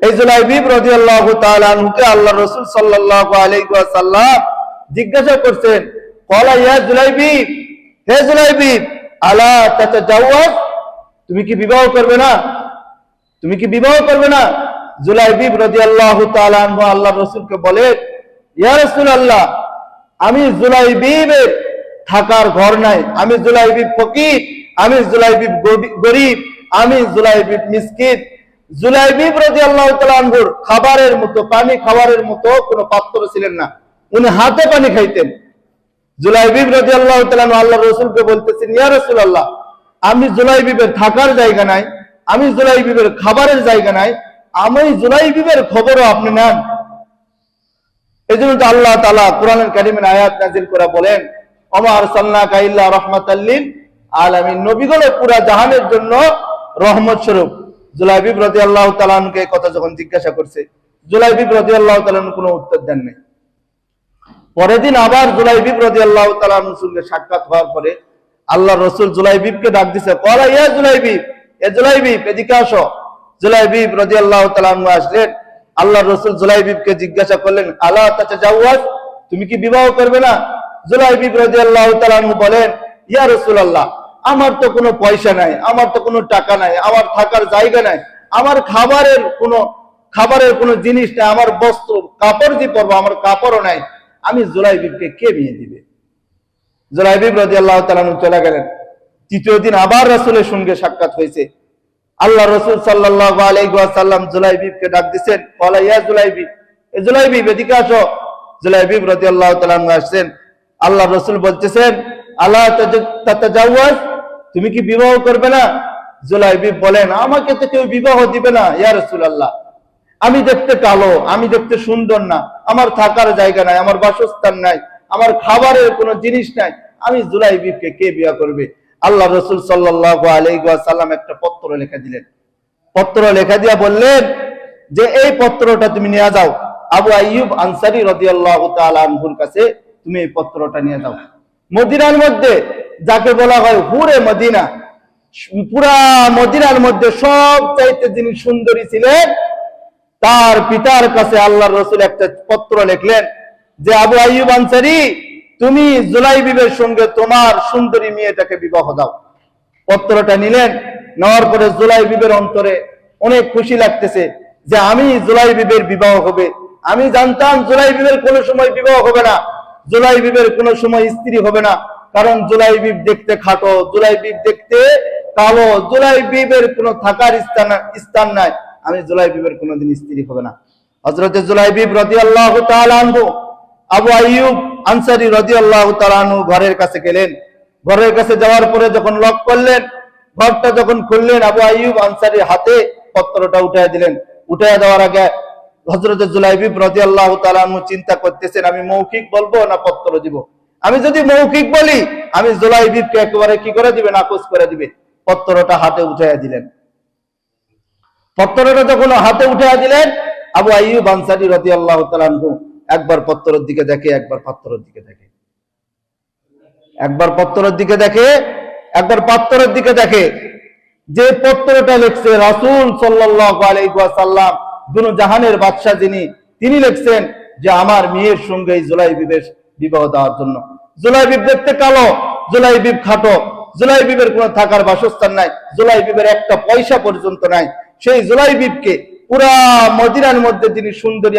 এই জুলাইবিব রাদিয়াল্লাহু তাআলা আনহুকে আল্লাহ রাসূল সাল্লাল্লাহু আলাইহি ওয়াসাল্লাম জিজ্ঞাসা করছেন, ক্বালা ইয়া জুলাইবিব, হে জুলাইবিব, আলা তাতাজাওয়াজ, তুমি কি বিবাহ করবে না? তুমি কি বিবাহ করবে না? জুলাইবিব রাদিয়াল্লাহু তাআলা আনহু আল্লাহ রাসূলকে বলেন, ইয়া রাসূলুল্লাহ, আমি জুলাইবিবের থাকার ঘর নাই, আমি জুলাইবিব ফকির, আমি জুলাইবিব গরীব, আমি জুলাইবিব মিসকিন। জুলাইবিব রাদিয়াল্লাহু তাআলা আনহুর খাবারের মতো, পানি খাবারের মতো কোনো পাত্র ছিলেন না, উনি হাতে পানি খাইতেন। জুলাইবিব রাদিয়াল্লাহু তাআলা আনহু আল্লাহর রাসূলকে বলতেছেন, ইয়া রাসূলুল্লাহ, আমি জুলাইবিবের থাকার জায়গা নাই, আমি জুলাইবিবের খাবারের জায়গা নাই, আমি জুলাইবিবের খবরও আপনি নেন। এজন্য তো আল্লাহ তাআলা কোরআনুল কারীমের আয়াত নাযিল করে বলেন, ওমা আরসালনাকা ইল্লা রাহমাতাল লিল আলামিন, নবীগুলো পুরা জাহানের জন্য রহমত স্বরূপ। জুলাইবিব রাদিয়াল্লাহু তাআলা আনহুকে এই কথা যখন জিজ্ঞাসা করছে, জুলাইবিব রাদিয়াল্লাহু তাআলা আনহু কোনো উত্তর দেন নাই। পরের দিন আবার জুলাইবিব রাদিয়াল্লাহু তাআলা আনহুর সঙ্গে সাক্ষাৎ হওয়ার পরে আল্লাহর রাসূল জুলাইবিবকে ডাক দিছে, ক্বালা ইয়া জুলাইবিব, এ জুলাইবিব, এদিকে আসো। জুলাইবিব রাদিয়াল্লাহু তাআলা আনহু আসলেন। আল্লাহর রাসূল জুলাইবিবকে জিজ্ঞাসা করলেন, আলা তাতাজাওয়াজ, তুমি কি বিবাহ করবে না? জুলাইবিব রাদিয়াল্লাহু তাআলা আনহু বলেন, ইয়া রাসূলুল্লাহ, আমার তো কোনো পয়সা নাই, আমার তো কোনো টাকা নাই, আমার থাকার জায়গা নাই, আমার খাবারের কোনো জিনিস নাই, আমার বস্ত্র কাপড় দিয়ে পরবো, আমার কাপড়ও নাই, আমি জুলাইবিবকে কে বিয়ে দিবে? জুলাইবিব রাদিয়াল্লাহু তাআলা আনহু চলে গেলেন। তৃতীয় দিন আবার রাসূলের সঙ্গে সাক্ষাৎ হয়েছে। আল্লাহ রাসূল সাল্লাল্লাহু আলাইহি ওয়াসাল্লাম জুলাইবিবকে ডাক দিয়েছেন, বলা, ইয়া জুলাইবিব, এ জুলাইবিব এদিকে আসো। জুলাইবিব রাদিয়াল্লাহু তাআলা আনহু আসছেন। আল্লাহ রাসূল বলতেছেন, আলা তাতাজাওয়াজ, তুমি কি বিবাহ করবে না? জুলাইবিব বলেন, আমাকে তো কেউ বিবাহ দিবে না ইয়া রাসূলুল্লাহ, আমি দেখতে কালো, আমি দেখতে সুন্দর না, আমার থাকার জায়গা নাই, আমার বাসস্থান নাই, আমার খাবারের কোনো জিনিস নাই, আমি জুলাইবিবকে কে বিয়ে করবে? আল্লাহ রাসূল সাল্লাল্লাহু আলাইহি ওয়াসাল্লাম একটা পত্র লিখে দিলেন। পত্র লেখা দিয়া বললেন যে এই পত্রটা তুমি নিয়ে যাও, আবু আইয়ুব আনসারী রাদিয়াল্লাহু তাআলা আনহুর কাছে তুমি এই পত্রটা নিয়ে যাও। মদিনার মধ্যে যাকে বলা হয় হুরে মদিনা, পুরা মদিনার মধ্যে সবচাইতে যিনি সুন্দরী ছিলেন, তার পিতার কাছে আল্লাহর রাসূল একটা পত্র লিখলেন যে আবু আইয়ুব আনসারী, তুমি জুলাইবিবের সঙ্গে তোমার সুন্দরী মেয়েটাকে বিবাহ দাও। পত্রটা নিলেন, নেওয়ার পরে জুলাইবিবের অন্তরে অনেক খুশি লাগতেছে যে আমি জুলাইবিবের বিবাহ হবে। আমি জানতাম জুলাইবিবের কোনো সময় বিবাহ হবে না, জুলাইবিবের কোনো সময় স্ত্রী হবে না, কারণ জুলাইবিব দেখতে খাটো, জুলাইবিব দেখতে কালো, জুলাইবিবের কোনো থাকার স্থান নাই, আমি জুলাইবিবের কোনোদিন স্ত্রী হবে না। হযরত জুলাইবিব রাদিয়াল্লাহু তাআলা আনহু আবু আইয়ুব আনসারী রাদিয়াল্লাহু তাআলা আনহু ঘরের কাছে গেলেন। ঘরের কাছে যাওয়ার পরে যখন লক করলেন, ঘরটা যখন খুললেন, আবু আইয়ুব আনসারীর হাতে পত্রটা উঠায় দিলেন। উঠায় দেওয়ার আগে হযরত জুলাইবিব রাদিয়াল্লাহু তাআলা আনহু চিন্তা করতেছেন, আমি মৌখিক বলবো না পত্র দিব? আমি যদি মৌখিক বলি, আমি জুলাইবিবকে একেবারে কি করে দিবে, নাকচ করে দিবে। পত্রটা হাতে উঠায় দিলেন। পত্রটা যখন হাতে উঠায় দিলেন, আবু আইয়ুব আনসারী রাদিয়াল্লাহু তাআলা আনহু একবার পত্রের দিকে দেখে, একবার পাত্রের দিকে দেখে, একবার পত্রের দিকে দেখে, একবার পাত্রের দিকে দেখে। যে পত্রটা লিখছে রাসূল সাল্লাল্লাহু আলাইহি ওয়াসাল্লাম, দুনো জাহানের বাদশা যিনি, তিনি লিখছেন যে আমার মেয়ের সঙ্গে জুলাইবিবের বিবাহ দেওয়ার জন্য। জুলাইবিব দেখতে কালো, জুলাইবিব খাটো, জুলাইবিবের কোনো থাকার বাসস্থান নাই, জুলাইবিবের একটা পয়সা পর্যন্ত নাই। সেই জুলাইবিবকে পুরা মদিনার মধ্যে যিনি সুন্দরী,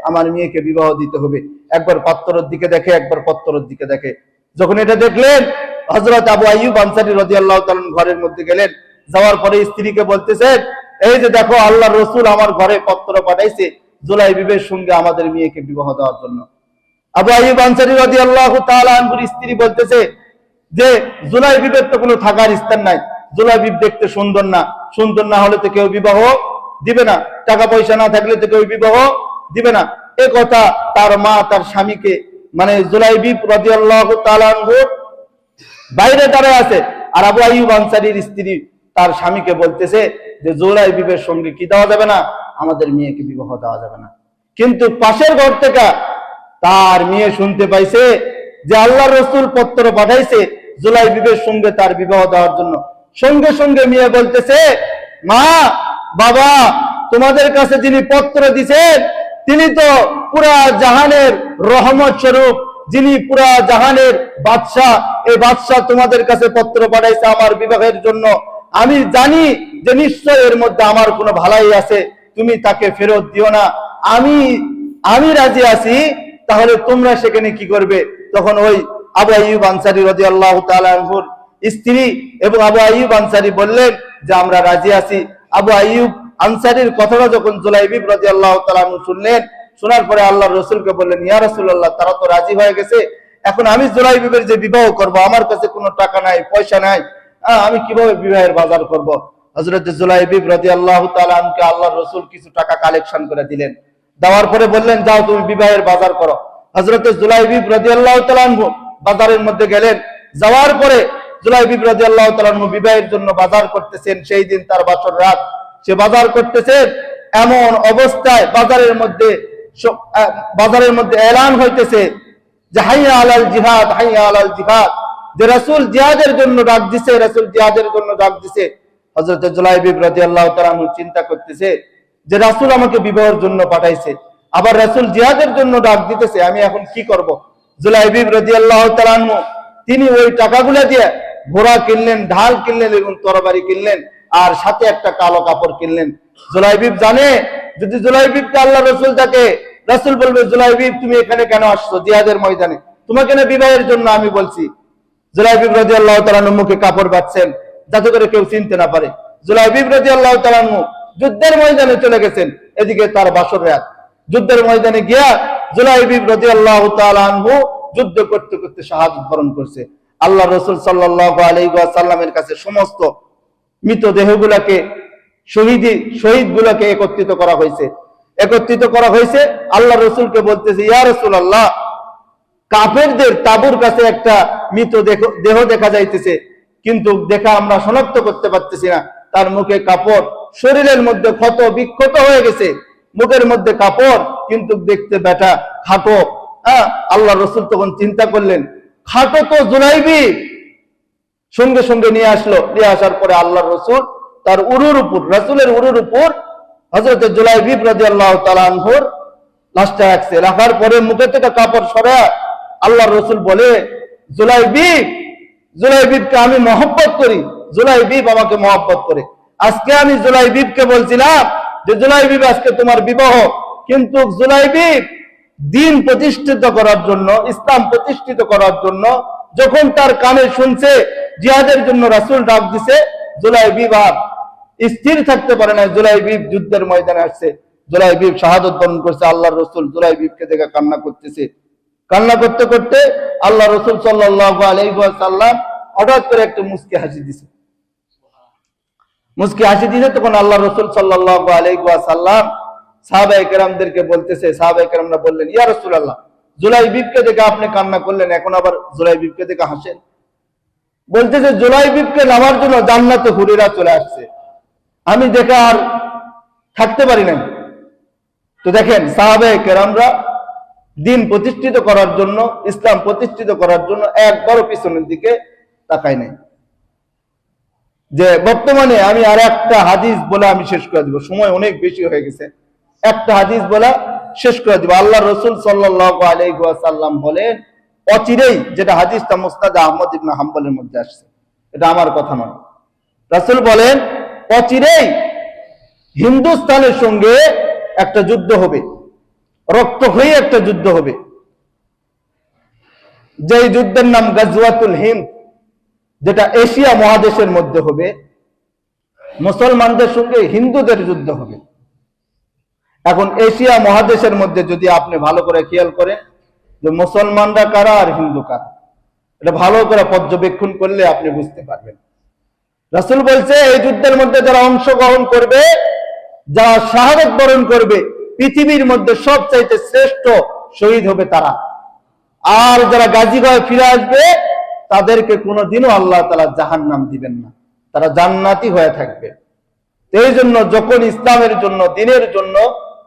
আমার মেয়েকে বিবাহ দিতে হবে। একবার পাত্রের দিকে দেখে, একবার পত্রের দিকে দেখে। যখন এটা দেখলেন, হযরত আবু আইয়ুব আনসারী রাদিয়াল্লাহু তাআলা ঘরের মধ্যে গেলেন। যাওয়ার পরে স্ত্রীকে বলতেছেন, এই যে দেখো, আল্লাহর রাসূল আমার ঘরে পত্র পাঠাইছে জুলাইবিবের সঙ্গে আমাদের মেয়েকে বিবাহ দেওয়ার জন্য। আবু আইয়ুব আনসারী রাদিয়াল্লাহু তাআলা আনহুর স্ত্রী বলতেছে যে জুলাইবিবের তো কোনো থাকার স্থান নাই, জুলাইবিব দেখতে সুন্দর না, সুন্দর না হলে তো কেউ বিবাহ দিবে না, টাকা পয়সা না থাকলে তো কেউ বিবাহ দিবে না। এ কথা তার মা তার স্বামীকে, মানে জুলাইবিব রাদিয়াল্লাহু তাআলা আনহু বাইরে দাঁড়ায় আছে, আর আবু আইয়ুব আনসারীর স্ত্রী তার স্বামীকে বলতেছে যে জুলাইবিবের সঙ্গে কি দেওয়া যাবে না, আমাদের মেয়েকে বিবাহ দেওয়া যাবে না। কিন্তু পাশের ঘর থেকে তার মেয়ে শুনতে পাইছে যে আল্লাহর রাসূল পত্র পাঠাইছে জুলাইবিবের সঙ্গে তার বিবাহ দেওয়ার জন্য। সঙ্গে সঙ্গে মেয়ে বলতেছে, মা, বাবা, তোমাদের কাছে যিনি পত্র দিছেন তিনি তো পুরা জাহানের রহমত স্বরূপ, যিনি পুরা জাহানের বাদশা, এই বাদশা তোমাদের কাছে পত্র পাঠাইছে আমার বিবাহের জন্য। আমি জানি যে নিশ্চয় এর মধ্যে আমার কোনো ভালাই আছে, তুমি তাকে ফেরত দিও না, আমি রাজি আছি, তাহলে তোমরা সেখানে কি করবে? তখন ওই আবু আইয়ুব আনসারী রাদিয়াল্লাহু তাআলা আনহুর স্ত্রী এবং আবু আইয়ুব আনসারী বললেন যে আমরা রাজি আছি। আবু আইয়ুব আনসারীর কথাটা যখন জুলাইবিব রাদিয়াল্লাহু তাআলা আনহু শুনলেন, শোনার পরে আল্লাহর রাসূলকে বললেন, ইয়া রাসূলুল্লাহ, তারা তো রাজি হয়ে গেছে, এখন আমি জুলাইবিবের যে বিবাহ করব, আমার কাছে কোনো টাকা নাই, পয়সা নাই, আমি কিভাবে বিবাহের বাজার করব? হযরত জুলাইবিব রাদিয়াল্লাহু তাআলা আনহুকে আল্লাহর রাসূল কিছু টাকা কালেকশন করে দিলেন। দেওয়ার পরে বললেন, যাও তুমি বিবাহের বাজার করো। হযরত জুলাইবিব রাদিয়াল্লাহু তাআলা আনহু বাজারের মধ্যে গেলেন। যাওয়ার পরে জুলাইবিব রাদিয়াল্লাহু তাআলা আনহু বিবাহের জন্য বাজার করতেছেন। সেই দিন তার বাসর রাত, সে বাজার করতেছেন। এমন অবস্থায় বাজারের মধ্যে এলান হইতেছে যে হাইয়া আলাল জিহাদ, হাইয়া আলাল জিহাদ, যে রাসূল জিহাদের জন্য ডাক দিছে, রাসূল জিহাদের জন্য ডাক দিছে। হযরত জুলাইবিব রাদিয়াল্লাহু তাআলা আনহু চিন্তা করতেছে যে রাসূল আমাকে বিবাহের জন্য পাঠাইছে, আবার রাসূল জিহাদের জন্য ডাক দিতেছে, আমি এখন কি করব। জুলাইবিব রাদিয়াল্লাহু তাআলা আনহু তিনি ওই টাকাগুলো দিয়ে ঘোড়া কিনলেন, ঢাল কিনলেন এবং তরবারি কিনলেন, আর সাথে একটা কালো কাপড় কিনলেন। জুলাইবিব জানে যদি জুলাইবিবকে আল্লাহ রাসূল তাকে, রাসূল বলবে জুলাইবিব তুমি এখানে কেন আসছো জিহাদের ময়দানে, তোমাকে না বিবাহের জন্য আমি বলছি। জুলাইবিব রাদিয়াল্লাহু তাআলা আনহু মুখে কাপড় বাঁধছেন যাতে করে কেউ চিনতে না পারে। জুলাইবিব রাদিয়াল্লাহু তাআলা আনহু যুদ্ধের ময়দানে চলে গেছেন, এদিকে তার বাসর রাত। যুদ্ধের ময়দানে গিয়া জুলাইবিব রাদিয়াল্লাহু তাআলা আনহু যুদ্ধ করতে করতে শাহাদাত বরণ করছে। আল্লাহ রাসূল সাল্লাল্লাহু আলাইহি ওয়াসাল্লামের কাছে সমস্ত মৃতদেহগুলোকে, শহীদগুলোকে একত্রিত করা হয়েছে। আল্লাহ রাসূলকে বলতেছে, ইয়া রাসূলুল্লাহ, কাফেরদের তাঁবুর কাছে একটা মৃত দেহ দেখা যাইতেছে, কিন্তু দেখা আমরা শনাক্ত করতে পারতেছি না। তার মুখে কাপড়, শরীরের মধ্যে ক্ষত বিক্ষত হয়ে গেছে, মুখের মধ্যে কাপড়, কিন্তু দেখতে বেটা খাটো। আল্লাহ রাসূল তখন চিন্তা করলেন, খাটো তো জুলাইবিব। সঙ্গে সঙ্গে নিয়ে আসলো। নিয়ে আসার পরে আল্লাহ রাসূল তার রাসূলের উরুর উপর হযরত জুলাইবিব রাদিয়াল্লাহু তাআলা আনহুর লাশটা রাখছে। রাখার পরে মুখে থেকে কাপড় সরায় আল্লাহ রাসূল বলে, জুলাইবিবকে আমি মহব্বত করি, জুলাইবিব আমাকে মহব্বত করে। আজকে আমি জুলাইবিবকে বলছিলাম যে জুলাইবিব আজকে তোমার বিবাহ, কিন্তু জুলাইবিব দ্বীন প্রতিষ্ঠিত করার জন্য, ইসলাম প্রতিষ্ঠিত করার জন্য যখন তার কানে শুনছে জিহাদের জন্য রাসূল ডাক দিছে, জুলাইবিব আর স্থির থাকতে পারে না। জুলাইবিব যুদ্ধের ময়দানে আসছে, জুলাইবিব শাহাদাত বরণ করছে। আল্লাহর রাসূল জুলাইবিবকে দেখে কান্না করতেছে। কান্না করতে করতে আল্লাহ রাসূল সাল্লাল্লাহু আলাইহি ওয়াসাল্লাম হঠাৎ করে একটা মুস্কি হাসি দিছে। তখন আল্লাহ রাসূল সাল্লাল্লাহু আলাইহি ওয়াসাল্লাম সাহাবায়ে কেরামদেরকে বলতেছে, সাহাবায়ে কেরামরা বললেন, ইয়া রাসূলুল্লাহ, জুলাইবিবকে দেখে আপনি কান্না করলেন, এখন আবার জুলাইবিবকে দেখে হাসেন। বলতেছে জুলাইবিবকে নামার জন্য জান্নাতে হুরিরা চলে আসছে, আমি দেখে আর থাকতে পারি নাই। তো দেখেন সাহাবায়ে কেরামরা দ্বীন প্রতিষ্ঠিত করার জন্য, ইসলাম প্রতিষ্ঠিত করার জন্য একবারও পিছনের দিকে তাকায় নাই। যে বর্তমানে আমি আর একটা হাদিস বলে আমি শেষ করে দিব, সময় অনেক বেশি হয়ে গেছে। একটা হাদিস বলা শেষ করে দিব। আল্লাহ রাসূল সাল্লাল্লাহু আলাইহি ওয়াসাল্লাম বলেন, অচিরেই, যেটা হাদিসটা মুসনাদ আহমদ ইবনে হাম্বলের মধ্যে আসছে, এটা আমার কথা নয়। রাসূল বলেন, অচিরেই হিন্দুস্তানের সঙ্গে একটা যুদ্ধ হবে, রক্তক্ষয়ী একটা যুদ্ধ হবে, যেই যুদ্ধের নাম গাজওয়াতুল হিন্দ, যেটা এশিয়া মহাদেশের মধ্যে হবে। মুসলমানদের সঙ্গে হিন্দুদের যুদ্ধ হবে। এখন এশিয়া মহাদেশের মধ্যে যদি আপনি ভালো করে খেয়াল করেন যে মুসলমানরা কারা আর হিন্দু কারা, এটা ভালো করে পর্যবেক্ষণ করলে আপনি বুঝতে পারবেন। রাসূল বলছে, এই যুদ্ধের মধ্যে যারা অংশগ্রহণ করবে, যারা শাহাদাত বরণ করবে, পৃথিবীর মধ্যে সবচাইতে শ্রেষ্ঠ শহীদ হবে তারা। আর যারা গাজী হয়ে ফিরে আসবে, তাদেরকে কোনোদিনও আল্লাহ তাআলা জাহান্নাম দিবেন না, তারা জান্নাতি হয়ে থাকবে। এই জন্য যখন ইসলামের জন্য, দ্বীনের জন্য,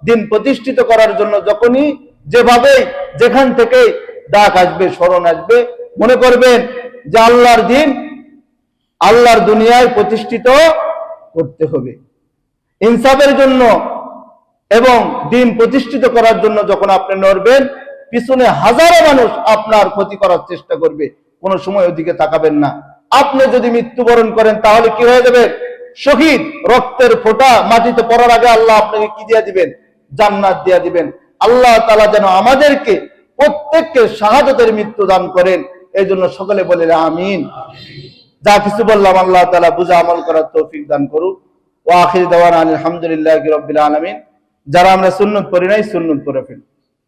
দ্বীন প্রতিষ্ঠিত করার জন্য যখনই যেভাবে যেখান থেকে ডাক আসবে, স্মরণ আসবে, মনে করবেন যে আল্লাহর দ্বীন, আল্লাহর দুনিয়ায় প্রতিষ্ঠিত করতে হবে। ইনসাফের জন্য এবং দ্বীন প্রতিষ্ঠিত করার জন্য যখন আপনি নড়বেন, পিছনে হাজারো মানুষ আপনার ক্ষতি করার চেষ্টা করবে, কোন সময় ওদিকে তাকাবেন না। আপনি যদি মৃত্যুবরণ করেন তাহলে কি হয়ে যাবে? শহীদ। রক্তের ফোঁটা মাটিতে পড়ার আগে আল্লাহ আপনাকে কি দিয়ে দিবেন? জান্নাত দিয়ে দিবেন। আল্লাহ তাআলা যেন আমাদেরকে প্রত্যেককে শাহাদাতের মৃত্যু দান করেন, এই জন্য সকলে বলে আমিন। যা কিছু বললাম আল্লাহ তাআলা বুঝে আমল করার তৌফিক দান করুক। ওয়া আখির দাওয়ানা আলহামদুলিল্লাহি রাব্বিল আলামিন। যারা আমরা সুন্নাত পড়ি নাই, সুন্নাত পড়ে ফেলি।